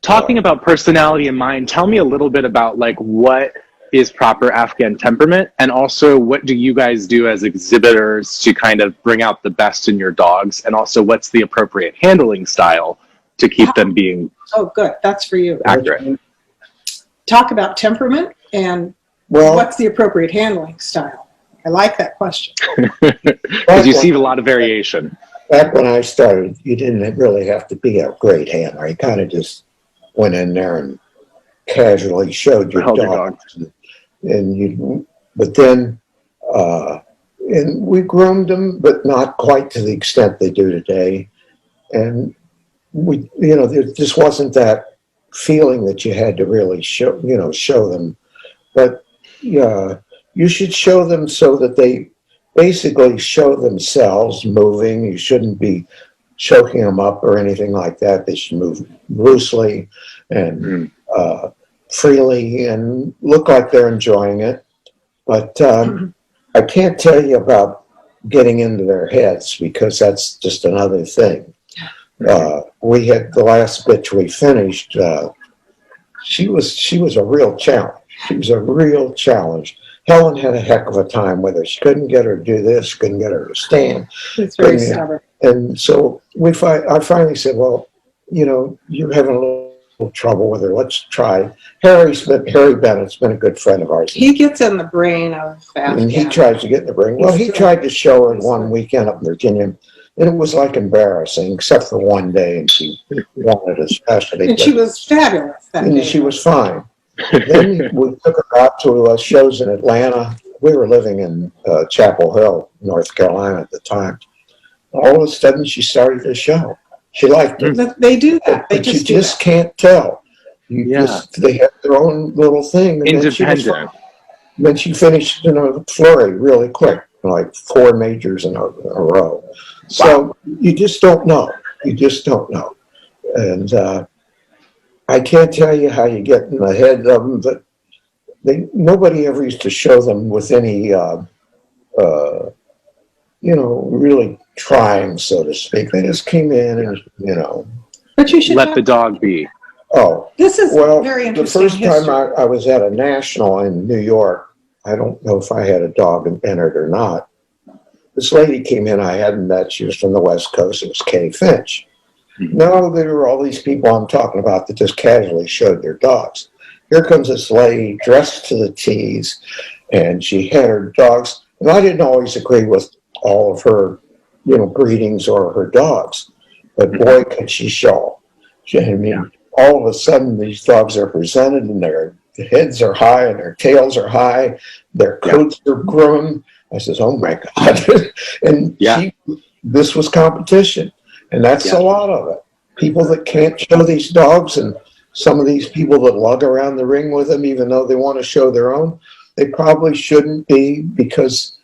Talking about personality in mind, tell me a little bit about like what is proper Afghan temperament, and also what do you guys do as exhibitors to kind of bring out the best in your dogs, and also what's the appropriate handling style to keep them being good. That's for you. accurate. Talk about temperament and what's the appropriate handling style. I like that question. Because you see a lot of variation. Back when I started, you didn't really have to be a great handler. You kind of just went in there and casually showed your dogs. But then, and we groomed them, but not quite to the extent they do today. And there just wasn't that feeling that you had to really show them. But you should show them so that they basically show themselves moving. You shouldn't be choking them up or anything like that. They should move loosely and freely and look like they're enjoying it. But I can't tell you about getting into their heads, because that's just another thing. We had the last bitch we finished. She was a real challenge. She was a real challenge. Helen had a heck of a time with her. She couldn't get her to do this, couldn't get her to stand. It's very stubborn. And so I finally said, well, you're having a little trouble with her. Let's try. Harry Bennett's been a good friend of ours. He gets in the brain of Afghan. And he tries to get in the brain. Well, he tried to show her one weekend up in Virginia, and it was like embarrassing, except for one day, and she wanted a specialty. And she was fabulous that day. And she was fine. Then we took her out to shows in Atlanta. We were living in Chapel Hill, North Carolina at the time. All of a sudden, she started to show. She liked it. They do that. But you just can't tell. They have their own little thing. And independent. Then she finished in a flurry really quick, like 4 majors in a row. So you just don't know. You just don't know. And I can't tell you how you get in the head of them, but nobody ever used to show them with any, really trying, so to speak. They just came in and, But you should let the dog be. Oh, this is very interesting. The first time I was at a national in New York, I don't know if I had a dog entered or not. This lady came in I hadn't met. She was from the West Coast. It was Kay Finch. No, there were all these people I'm talking about that just casually showed their dogs. Here comes this lady dressed to the T's, and she had her dogs. And I didn't always agree with all of her, greetings or her dogs, but boy, could she show. All of a sudden, these dogs are presented, and their heads are high, and their tails are high, their coats are groomed. I says, "Oh my God!" And this was competition. And that's a lot of it. People that can't show these dogs, and some of these people that lug around the ring with them, even though they want to show their own, they probably shouldn't be, because,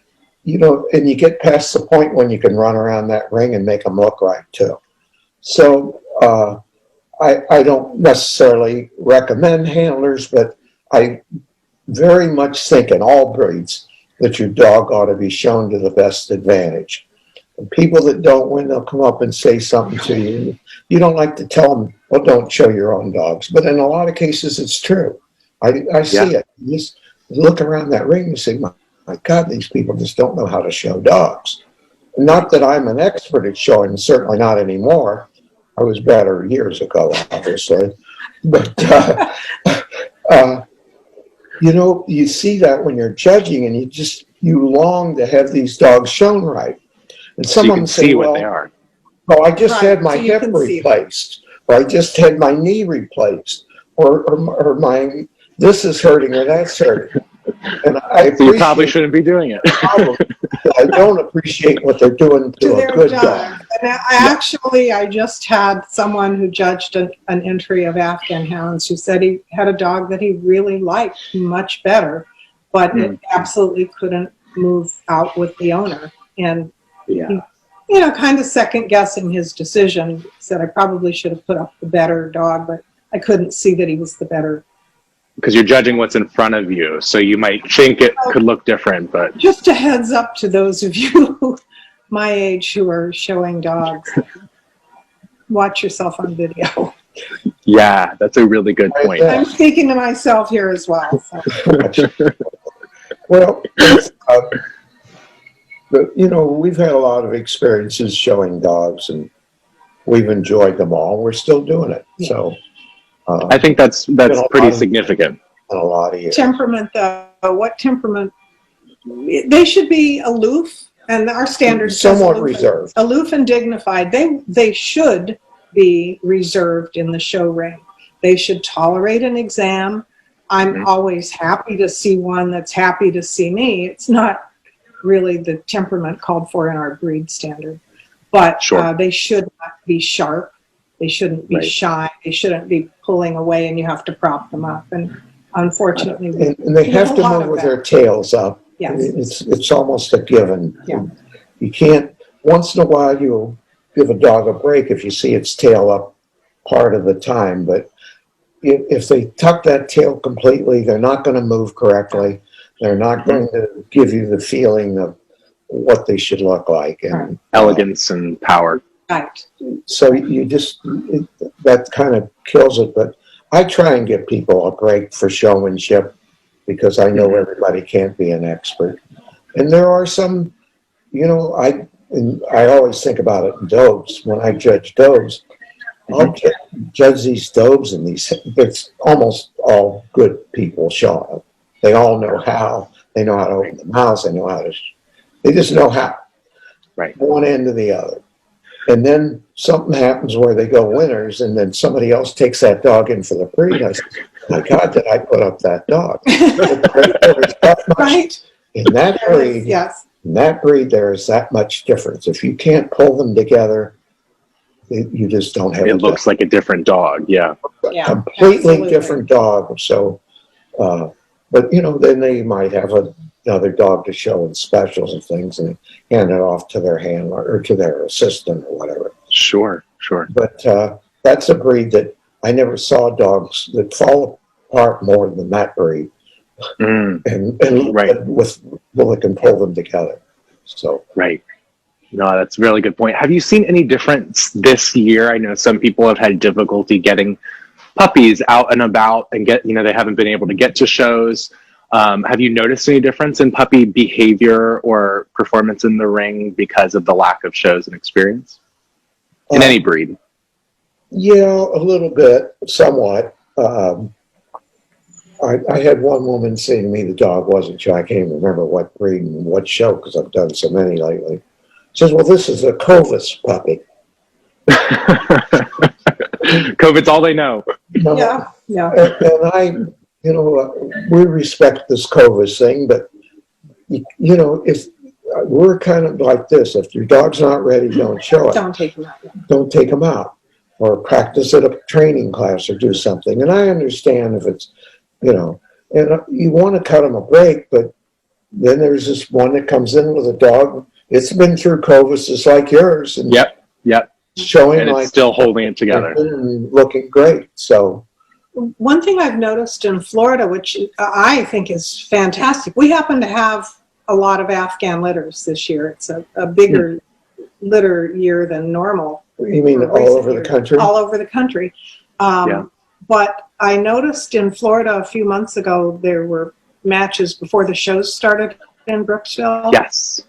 and you get past the point when you can run around that ring and make them look right too. So I don't necessarily recommend handlers, but I very much think in all breeds that your dog ought to be shown to the best advantage. And people that don't, when they'll come up and say something to you, you don't like to tell them, well, don't show your own dogs. But in a lot of cases, it's true. I see it. You just look around that ring and say, my God, these people just don't know how to show dogs. Not that I'm an expert at showing, certainly not anymore. I was better years ago, obviously. But, you see that when you're judging, and you long to have these dogs shown right. And someone so you can see what they are. Well, I just had my hip replaced, or I just had my knee replaced, or my this is hurting or that's hurting. And you probably shouldn't be doing it. I don't appreciate what they're doing to a good dog. And I just had someone who judged an entry of Afghan hounds who said he had a dog that he really liked much better, but it absolutely couldn't move out with the owner. And he, kind of second guessing his decision, said I probably should have put up the better dog, but I couldn't see that he was the better because you're judging what's in front of you. So you might think it could look different, but Just a heads up to those of you my age who are showing dogs. Watch yourself on video. yeah, that's a really good point. I'm speaking to myself here as well. So. Well, you know, we've had a lot of experiences showing dogs, and we've enjoyed them all. We're still doing it. So I think that's pretty significant. A lot of years. Temperament, though, what temperament? They should be aloof, and our standards somewhat reserved, aloof and dignified. They should be reserved in the show ring. They should tolerate an exam. I'm always happy to see one that's happy to see me. It's not really the temperament called for in our breed standard, but they should not be sharp. They shouldn't be shy. They shouldn't be pulling away and you have to prop them up. And unfortunately, and they have to move with their tails up. Yes. It's almost a given. Yeah. You can't, once in a while you'll give a dog a break if you see its tail up part of the time, but if they tuck that tail completely, they're not going to move correctly. They're not going to give you the feeling of what they should look like. And elegance and power. Right. So you just, that kind of kills it. But I try and give people a break for showmanship because I know everybody can't be an expert. And there are some, you know, I always think about it in does. When I judge does, I'll judge these does, and it's almost all good people show up. They all know how. They know how to open the mouth. They know how to, they just know how. Right. One end to the other. And then something happens where they go winners, and then somebody else takes that dog in for the breed. I say, my God, did I put up that dog? Right. In that breed, in that breed, there is that much difference. If you can't pull them together, you just don't have. It looks like a different dog. Yeah. Completely different dog. So, but you know, then they might have another dog to show in specials and things, and hand it off to their handler or to their assistant or whatever. Sure. But that's a breed that I never saw dogs that fall apart more than that breed, and with they can pull them together. So No, that's a really good point. Have you seen any difference this year? I know some people have had difficulty getting puppies out and about and they haven't been able to get to shows. Have you noticed any difference in puppy behavior or performance in the ring because of the lack of shows and experience in any breed? Yeah, a little bit, somewhat. I had one woman say to me the dog wasn't shy. I can't even remember what breed and what show because I've done so many lately. Says, well, this is a Covis puppy. COVID's all they know. Yeah. And I, we respect this Covis thing, but, if we're kind of like this, if your dog's not ready, don't show it. Don't take them out. Don't take them out. Or practice at a training class or do something. And I understand if it's, and you want to cut them a break, but then there's this one that comes in with a dog. It's been through COVID, just like yours. And Yep. Showing and it's like still holding it together. And looking great. So one thing I've noticed in Florida, which I think is fantastic, we happen to have a lot of Afghan litters this year. It's a bigger litter year than normal. You mean all over the country? All over the country. But I noticed in Florida a few months ago, there were matches before the shows started in Brooksville. Yes.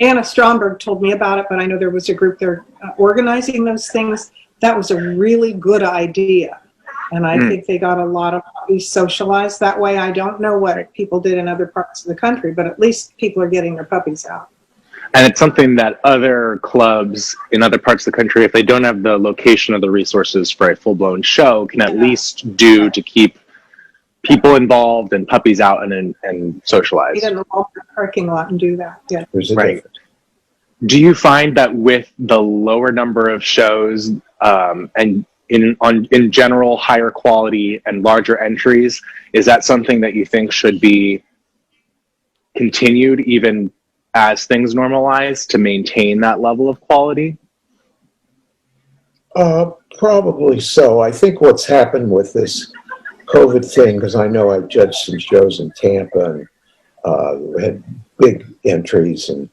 Anna Stromberg told me about it, but I know there was a group there organizing those things. That was a really good idea. And I think they got a lot of puppies socialized that way. I don't know what people did in other parts of the country, but at least people are getting their puppies out. And it's something that other clubs in other parts of the country, if they don't have the location or the resources for a full-blown show, can at least do to keep people involved and puppies out and socialize. You didn't walk the parking lot and do that. Yeah. Right. Do you find that with the lower number of shows and in general higher quality and larger entries, is that something that you think should be continued even as things normalize to maintain that level of quality? Probably so. I think what's happened with this COVID thing, because I know I judged some shows in Tampa and had big entries, and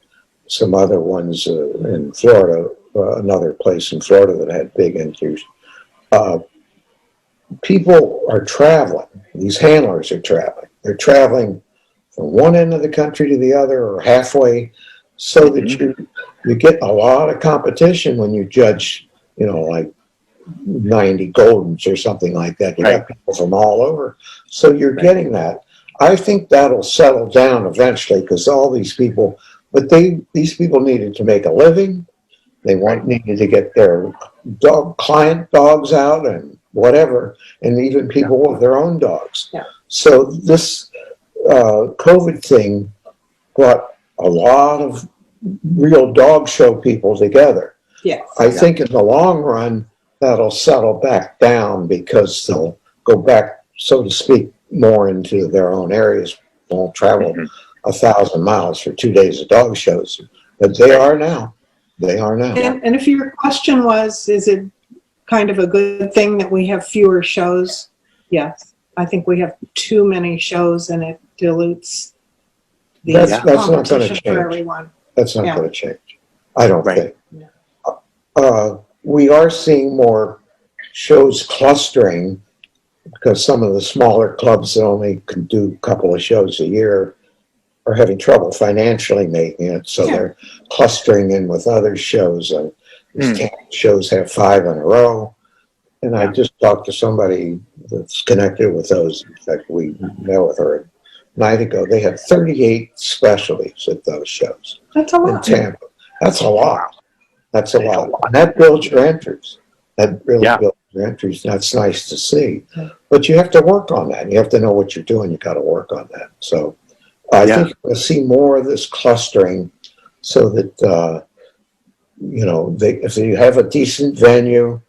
some other ones in Florida, another place in Florida that had big entries. People are traveling. These handlers are traveling. They're traveling from one end of the country to the other or halfway, so that you get a lot of competition when you judge, like 90 Goldens or something like that. You got people from all over. So you're getting that. I think that'll settle down eventually, because all these people, but these people needed to make a living. They needed to get their client dogs out and whatever, and even people with their own dogs. Yeah. So this COVID thing brought a lot of real dog show people together. Yes. I think in the long run, that'll settle back down, because they'll go back, so to speak, more into their own areas. Won't travel 1,000 miles for 2 days of dog shows, but they are now. They are now. And if your question was, is it kind of a good thing that we have fewer shows? Yes. I think we have too many shows, and it dilutes the That's not going to competition change. for everyone. That's not going to change. I don't think. Yeah. We are seeing more shows clustering, because some of the smaller clubs that only can do a couple of shows a year are having trouble financially making it, so they're clustering in with other shows. These 10 shows have 5 in a row, and I just talked to somebody that's connected with those. In fact, we met with her a night ago. They had 38 specialties at those shows. That's a lot. In Tampa. That's a lot. That's a lot. And that builds your entries. That really builds your entries. That's nice to see. But you have to work on that. You have to know what you're doing. You got to work on that. So I think we'll see more of this clustering, so that, if you have a decent venue,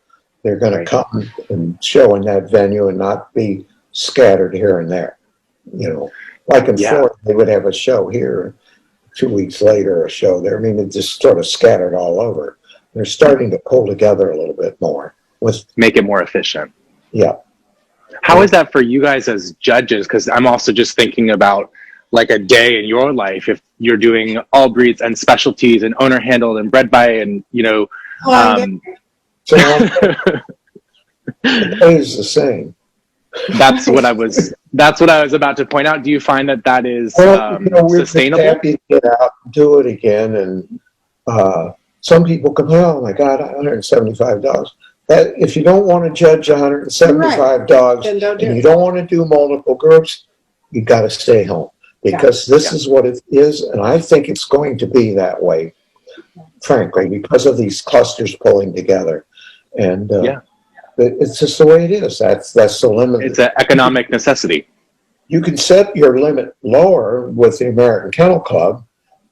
they're going to come and show in that venue and not be scattered here and there. Like in Florida, they would have a show here, 2 weeks later, a show there. I mean, it just sort of scattered all over. They're starting to pull together a little bit more. Make it more efficient. Yeah. How is that for you guys as judges? Because I'm also just thinking about like a day in your life, if you're doing all breeds and specialties and owner handled and bred by, and So the pay is the same. That's what I was about to point out. Do you find that is we're sustainable? Happy to get out and do it again, and some people come, oh my God, $175. That if you don't want to judge 175 dogs, Then don't do and you it. don't want to do multiple groups, you got to stay home, because this is what it is, and I think it's going to be that way, frankly, because of these clusters pulling together, and it's just the way it is. That's the limit. It's an economic necessity. You can set your limit lower with the American Kennel Club,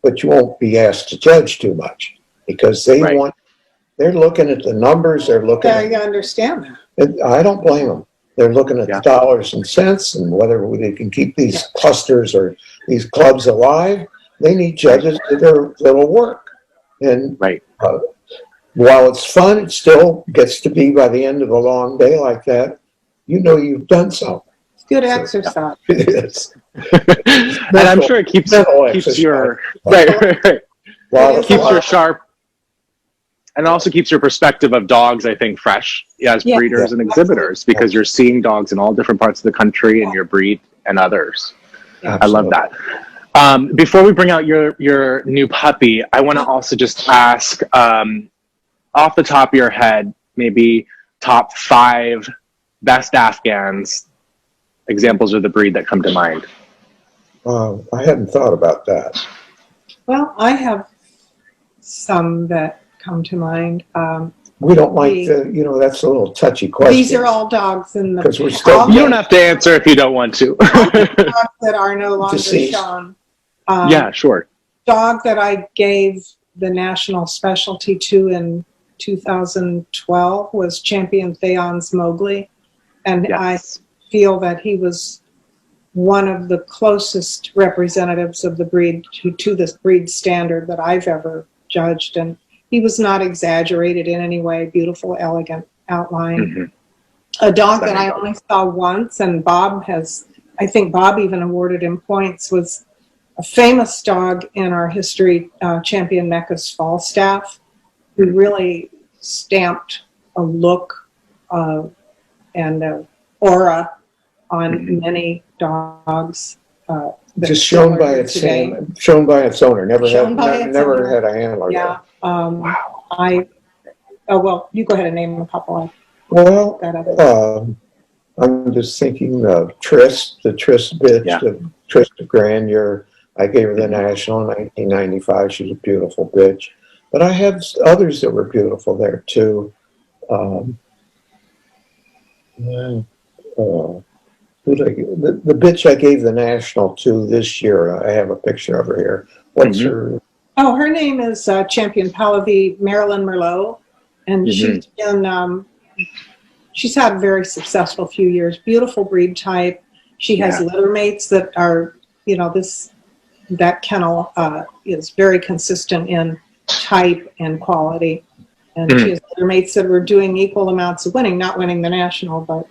but you won't be asked to judge too much, because they're looking at the numbers. They're looking. I understand that. And I don't blame them. They're looking at the dollars and cents, and whether they can keep these clusters or these clubs alive. They need judges that'll work. And while it's fun, it still gets to be, by the end of a long day like that, you've done something. It's good exercise. It is. And I'm sure it keeps your keeps your sharp, and also keeps your perspective of dogs, I think, fresh as breeders and exhibitors, because you're seeing dogs in all different parts of the country and your breed and others. I love that. Before we bring out your new puppy, I want to also just ask, off the top of your head, maybe top 5 best Afghans, examples of the breed that come to mind. I hadn't thought about that. Well, I have some that come to mind. We don't like that's a little touchy question. These are all dogs in the. Because we're still. You don't have to answer if you don't want to. Dogs that are no longer Deceased. shown. Sure. Dog that I gave the national specialty to in 2012 was Champion Theon's Mowgli, and I feel that he was one of the closest representatives of the breed to this breed standard that I've ever judged, and he was not exaggerated in any way. Beautiful, elegant outline. A dog that I only saw once, and I think Bob even awarded him points, was a famous dog in our history, Champion Mecca's Falstaff, who really stamped a look and aura on many dogs. Just shown by its owner. Never had a handler. Yeah. Wow. Well, you go ahead and name a couple. Well, I'm just thinking of Trist, the Trist bitch, the Trist of Grandeur. I gave her the national in 1995. She's a beautiful bitch. But I had others that were beautiful there too. The bitch I gave the national to this year, I have a picture of her here. What's her? Oh, her name is Champion Pallavi Marilyn Merlot, and she's had a very successful few years. Beautiful breed type. She has litter mates that are, that kennel is very consistent in type and quality, and she has litter mates that were doing equal amounts of winning, not winning the national, but.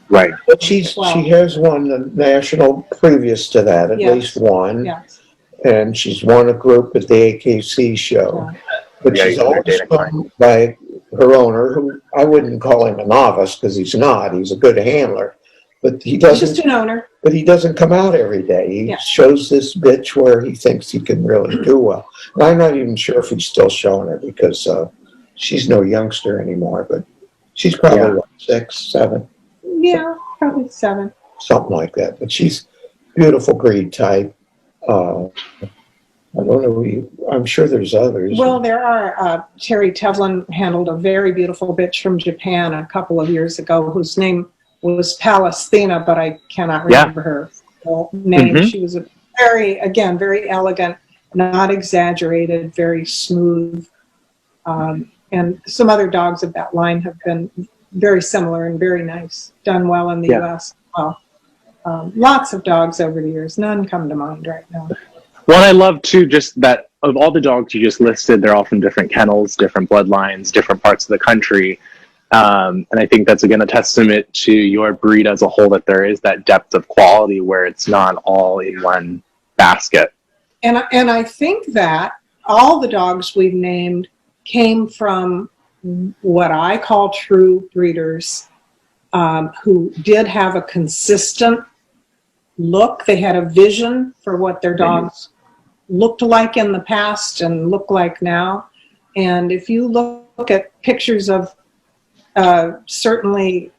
Right. But she has won the national previous to that, at least one. Yes. And she's won a group at the AKC show. Yeah. But she's always won by her owner, who I wouldn't call him a novice because he's not. He's a good handler. But he doesn't. He's just an owner. But he doesn't come out every day. He shows this bitch where he thinks he can really do well. And I'm not even sure if he's still showing her because she's no youngster anymore. But she's probably 6, 7. Yeah, probably 7. Something like that. But she's beautiful breed type. I don't know. I'm sure there's others. Well, there are. Terry Tevlin handled a very beautiful bitch from Japan a couple of years ago whose name was Palestina, but I cannot remember her full name. She was a very elegant, not exaggerated, very smooth. And some other dogs of that line have been very similar and very nice, done well in the U.S. Well, lots of dogs over the years. None come to mind right now. Well, I love too just that of all the dogs you just listed, they're all from different kennels, different bloodlines, different parts of the country. And I think that's again a testament to your breed as a whole, that there is that depth of quality where it's not all in one basket. And I think that all the dogs we've named came from what I call true breeders who did have a consistent look. They had a vision for what their dogs looked like in the past and look like now. And if you look at pictures of certainly,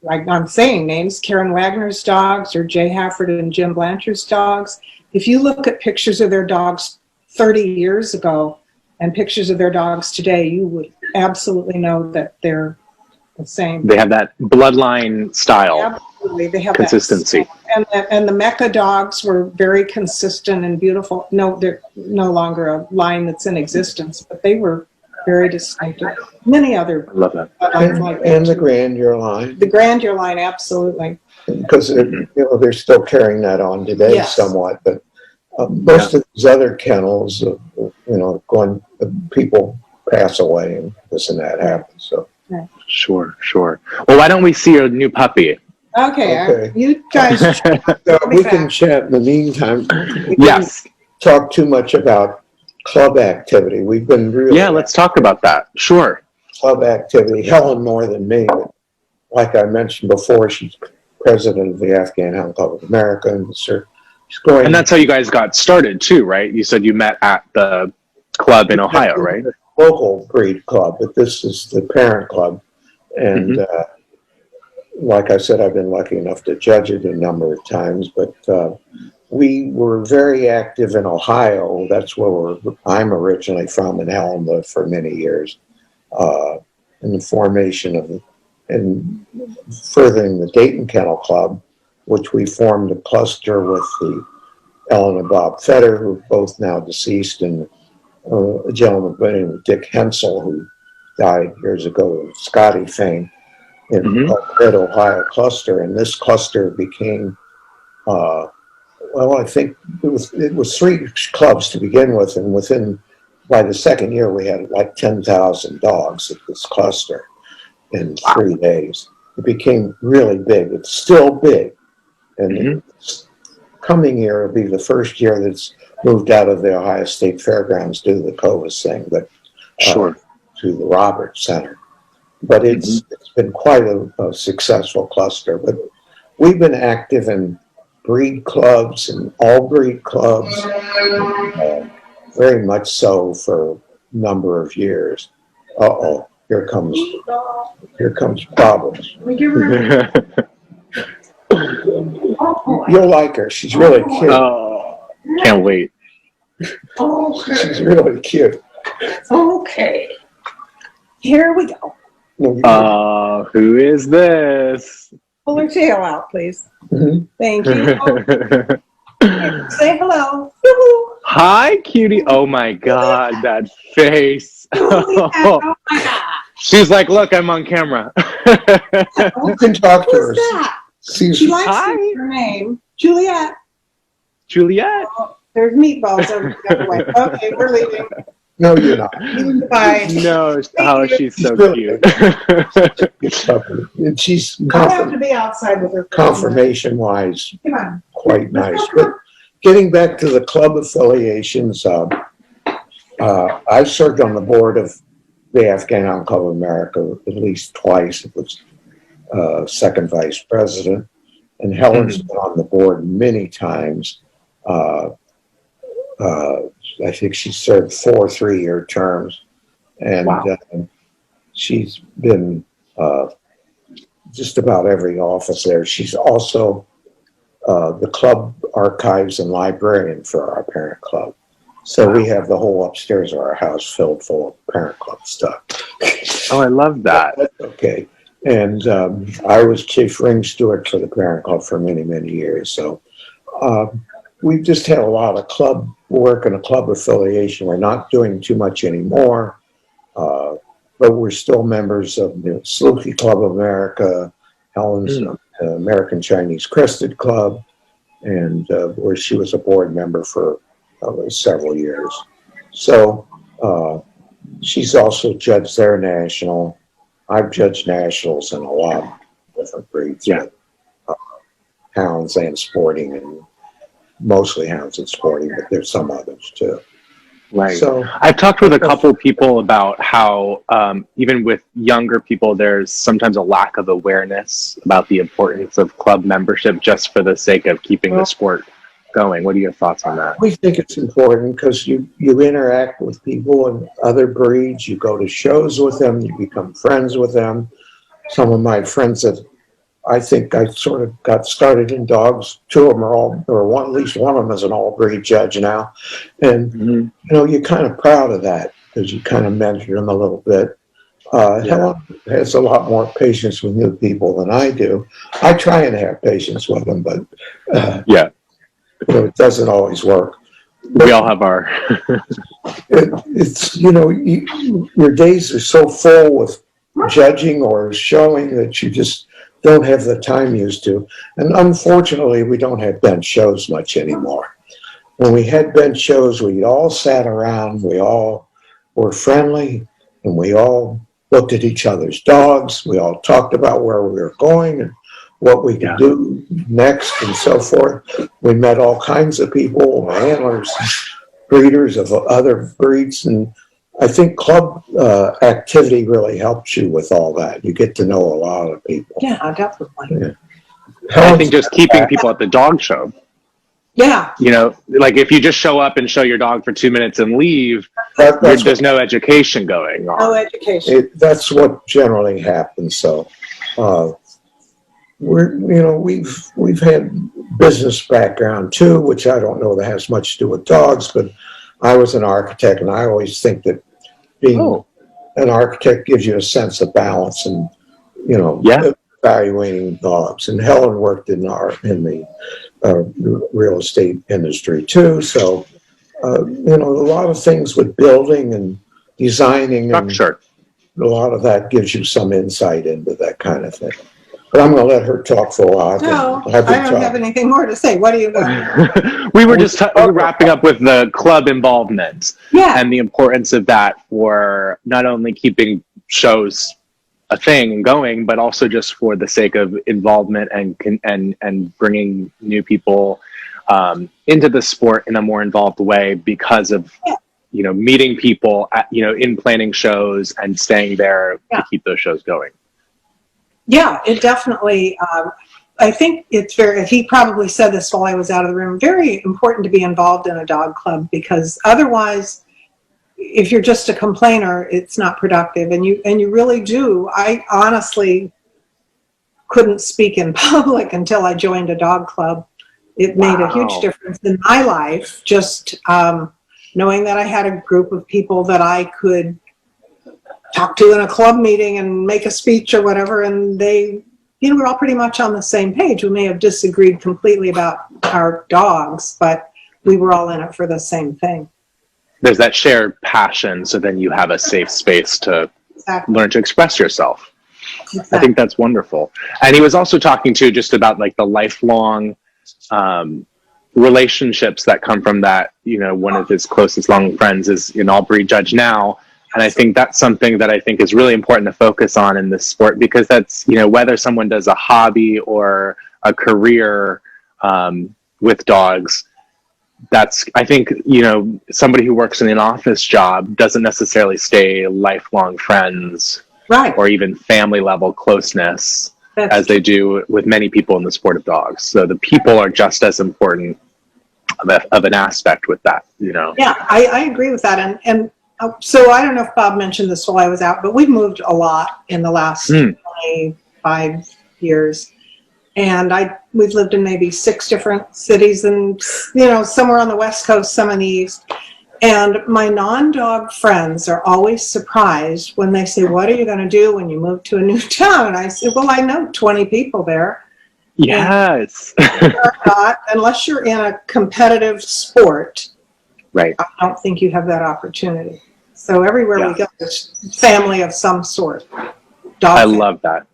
like I'm saying names, Karen Wagner's dogs or Jay Hafford and Jim Blanchard's dogs, if you look at pictures of their dogs 30 years ago and pictures of their dogs today, you would absolutely know that they're the same. They have that bloodline style. Absolutely, they have consistency. And the Mecca dogs were very consistent and beautiful. No, they're no longer a line that's in existence, but they were very distinctive. Many other. I love that. And the Grandeur line. The Grandeur line, absolutely. Because they're still carrying that on today somewhat, but most of these other kennels, people pass away and this and that happens. So. Sure. Well, why don't we see your new puppy? Okay. You guys. We can chat in the meantime. Yes. Talk too much about club activity. We've been really. Yeah, let's talk about that. Sure. Club activity. Helen more than me. But like I mentioned before, she's president of the Afghan Hound Club of America, and she's going. And that's how you guys got started too, right? You said you met at the club in Ohio, right? Local breed club, but this is the parent club. And like I said, I've been lucky enough to judge it a number of times, but we were very active in Ohio. That's where I'm originally from, and Helen lived for many years, in the formation of and furthering the Dayton Kennel Club, which we formed a cluster with the Ellen and Bob Fetter, who are both now deceased, and a gentleman by the name of Dick Hensel, who died years ago of Scotty fame, in the Ohio cluster. And this cluster became, I think it was 3 clubs to begin with, and by the second year we had like 10,000 dogs at this cluster. in 3 days. It became really big. It's still big. And it's coming year will be the first year that's moved out of the Ohio State Fairgrounds due to the COVID thing, but Sure. to the Roberts Center. But it's been quite a successful cluster. But we've been active in breed clubs and all breed clubs, very much so for a number of years. Uh-oh, here comes Bobbles. You'll like her. She's really cute. Oh, can't wait. She's really cute. Okay. Here we go. Who is this? Pull her tail out, please. Mhm. Thank you. Here, say hello. Woo-hoo. Hi, cutie. Oh my God, that face. Oh my God. She's like, look, I'm on camera. You can talk to her. Who's that? See, She likes Hi. her name. Juliet. Juliet. Oh, there's meatballs over the other way. Okay, we're leaving. no, you're not. Bye. No, oh, she's so really cute. And she's I'll have to be outside with her. confirmation-wise Come on. quite nice. But getting back to the club affiliations, I served on the board of the Afghan Club of America at least twice. It was second vice president, and Helen's been on the board many times. I think she served 4 3-year terms, and Wow. She's been just about every office there. She's also the club archives and librarian for our parent club. So we have the whole upstairs of our house filled full of parent club stuff. Oh, I love that. That's okay. And I was chief ring steward for the parent club for many, many years. So we've just had a lot of club work and a club affiliation. We're not doing too much anymore, but we're still members of the Sleuthie Club of America, Helen's American Chinese Crested Club, and where she was a board member for several years. So she's also judged their national. I've judged nationals in a lot of different breeds, hounds and sporting, and mostly hounds and sporting, but there's some others too. Right. So I've talked with a couple people about how even with younger people, there's sometimes a lack of awareness about the importance of club membership just for the sake of keeping the sport going. What are your thoughts on that? we think it's important because you interact with people and other breeds. You go to shows with them. You become friends with them. Some of my friends that I think I sort of got started in dogs. 2 of them are all, or one, at least one of them is an all breed judge now. And, you know, you're kind of proud of that because you kind of mentor them a little bit. Helen has a lot more patience with new people than I do. I try and have patience with them, but you know, it doesn't always work. We all have our... It's, you know, your days are so full with judging or showing that you just don't have the time used to. And unfortunately, we don't have bench shows much anymore. When we had bench shows, we all sat around, we all were friendly, and we all looked at each other's dogs. We all talked about where we were going and what we could do next and so forth. We met all kinds of people, handlers, breeders of other breeds, and I think club activity really helps you with all that. You get to know a lot of people. Yeah, definitely. I think just keeping people at the dog show. Yeah. You know, like if you just show up and show your dog for 2 minutes and leave, there's no education going on. No education. That's what generally happens. So we've had business background too, which I don't know that has much to do with dogs, but I was an architect, and I always think that being an architect gives you a sense of balance and, you know, evaluating dogs. And Helen worked in the real estate industry too. So, you know, a lot of things with building and designing and a lot of that gives you some insight into that kind of thing. But I'm going to let her talk for a while. No, I don't have anything more to say. What do you want? We were just wrapping up with the club involvement Yeah. and the importance of that for not only keeping shows a thing and going, but also just for the sake of involvement and bringing new people into the sport in a more involved way because of meeting people at, in planning shows and staying there to keep those shows going. Yeah, it definitely. I think it's he probably said this while I was out of the room, very important to be involved in a dog club, because otherwise, if you're just a complainer, it's not productive. And you really do. I honestly couldn't speak in public until I joined a dog club. It made a huge difference in my life, just knowing that I had a group of people that I could talk to in a club meeting and make a speech or whatever, and they, we're all pretty much on the same page. We may have disagreed completely about our dogs, but we were all in it for the same thing. There's that shared passion, so then you have a safe space to learn to express yourself. I think that's wonderful. And he was also talking to just about like the lifelong relationships that come from that. One of his closest long friends is an Albury judge now. And I think that's something that I think is really important to focus on in this sport, because that's, whether someone does a hobby or a career with dogs, that's, I think, somebody who works in an office job doesn't necessarily stay lifelong friends, right, or even family level closeness as they do with many people in the sport of dogs. So the people are just as important of an aspect with that, Yeah, I agree with that. And so I don't know if Bob mentioned this while I was out, but we've moved a lot in the last 25 years. And we've lived in maybe 6 different cities, and, somewhere on the West Coast, some in the East. And my non-dog friends are always surprised when they say, "What are you going to do when you move to a new town?" And I say, "Well, I know 20 people there." Yes. Not, unless you're in a competitive sport. Right. I don't think you have that opportunity. So everywhere we go, there's family of some sort. I love that.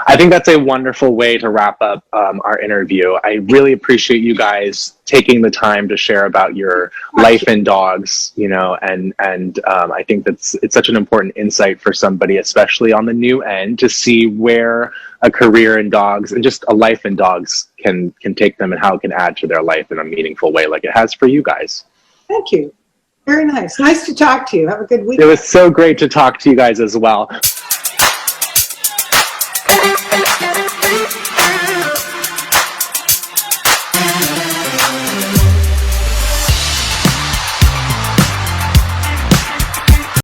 I think that's a wonderful way to wrap up our interview. I really appreciate you guys taking the time to share about your life in dogs, and I think it's such an important insight for somebody, especially on the new end, to see where a career in dogs and just a life in dogs can take them, and how it can add to their life in a meaningful way, like it has for you guys. Thank you. Very nice. Nice to talk to you. Have a good week. It was so great to talk to you guys as well.